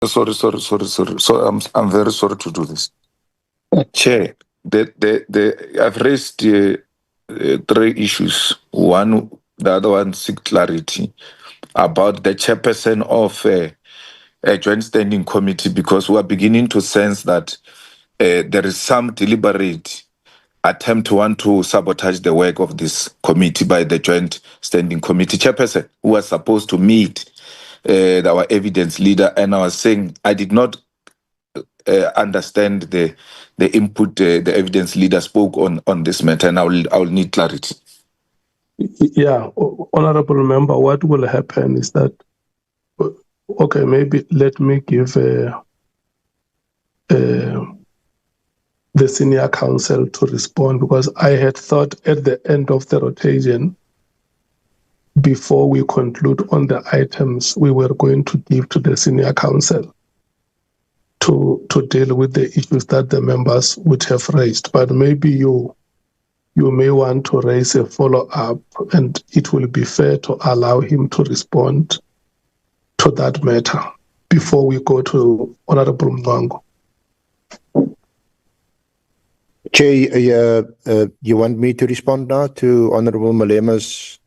Sorry. So I'm very sorry to do this. Chair, I've raised 3 issues. One, the other one seek clarity about the chairperson of a joint standing committee, because we are beginning to sense that there is some deliberate attempt to want to sabotage the work of this committee by the joint standing committee chairperson, who was supposed to meet our evidence leader, and I was saying I did not understand the input the evidence leader spoke on this matter, and I will need clarity. Yeah, honorable member, what will happen is that, okay, maybe let me give the senior counsel to respond, because I had thought at the end of the rotation, before we conclude on the items, we were going to give to the senior counsel to deal with the issues that the members would have raised. But maybe you may want to raise a follow-up, and it will be fair to allow him to respond to that matter before we go to Honorable Mwango. Chair, you want me to respond now to Honorable Malema's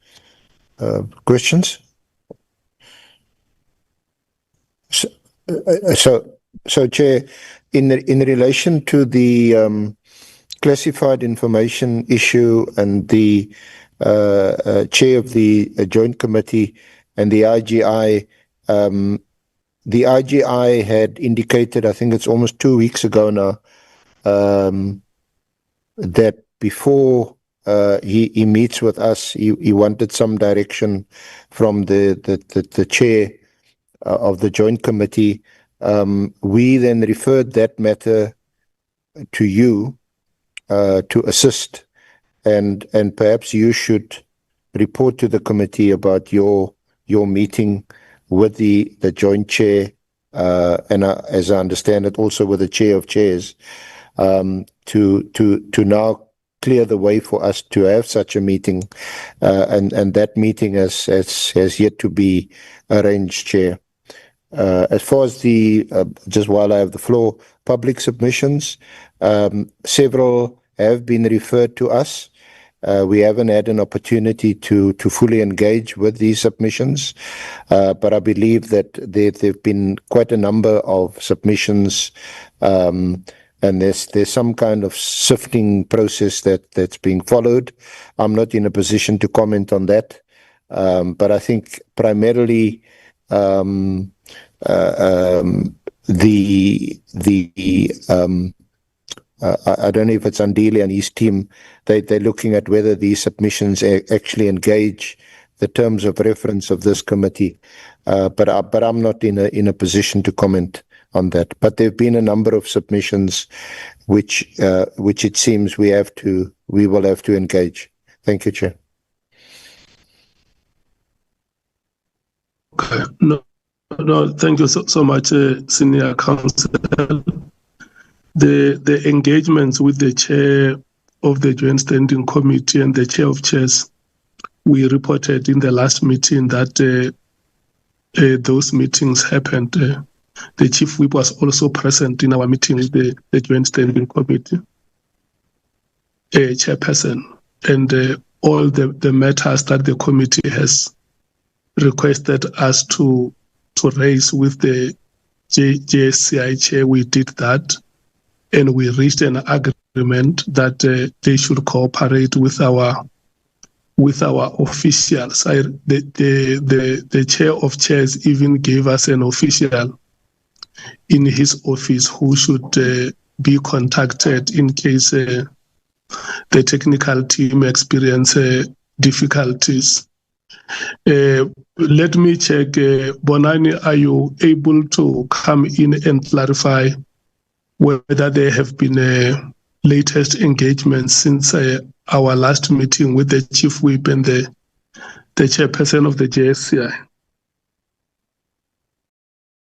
questions? So, Chair, in relation to the classified information issue and the chair of the joint committee and the IGI, the IGI had indicated, I think it's almost 2 weeks ago now, that before he meets with us, he wanted some direction from the chair of the joint committee. We then referred that matter to you to assist, and perhaps you should report to the committee about your meeting with the joint chair, and as I understand it, also with the chair of chairs, to now clear the way for us to have such a meeting, and that meeting has yet to be arranged, Chair. As far as the, just while I have the floor, public submissions, several have been referred to us. We haven't had an opportunity to fully engage with these submissions, but I believe that there have been quite a number of submissions, and there's some kind of sifting process that's being followed. I'm not in a position to comment on that, but I think primarily I don't know if it's Andile and his team. They're looking at whether these submissions actually engage the terms of reference of this committee, but I'm not in a position to comment on that. But there have been a number of submissions which it seems we will have to engage. Thank you, Chair. Okay. No, thank you so much, Senior Counsel. The engagements with the chair of the Joint Standing Committee and the chair of chairs, we reported in the last meeting that those meetings happened. The Chief Whip was also present in our meeting with the Joint Standing Committee chairperson, and all the matters that the committee has requested us to raise with the JSCI chair, we did that, and we reached an agreement that they should cooperate with our officials. The chair of chairs even gave us an official in his office who should be contacted in case the technical team experience difficulties. Let me check, Bonani, are you able to come in and clarify whether there have been latest engagements since our last meeting with the Chief Whip and the chairperson of the JSCI?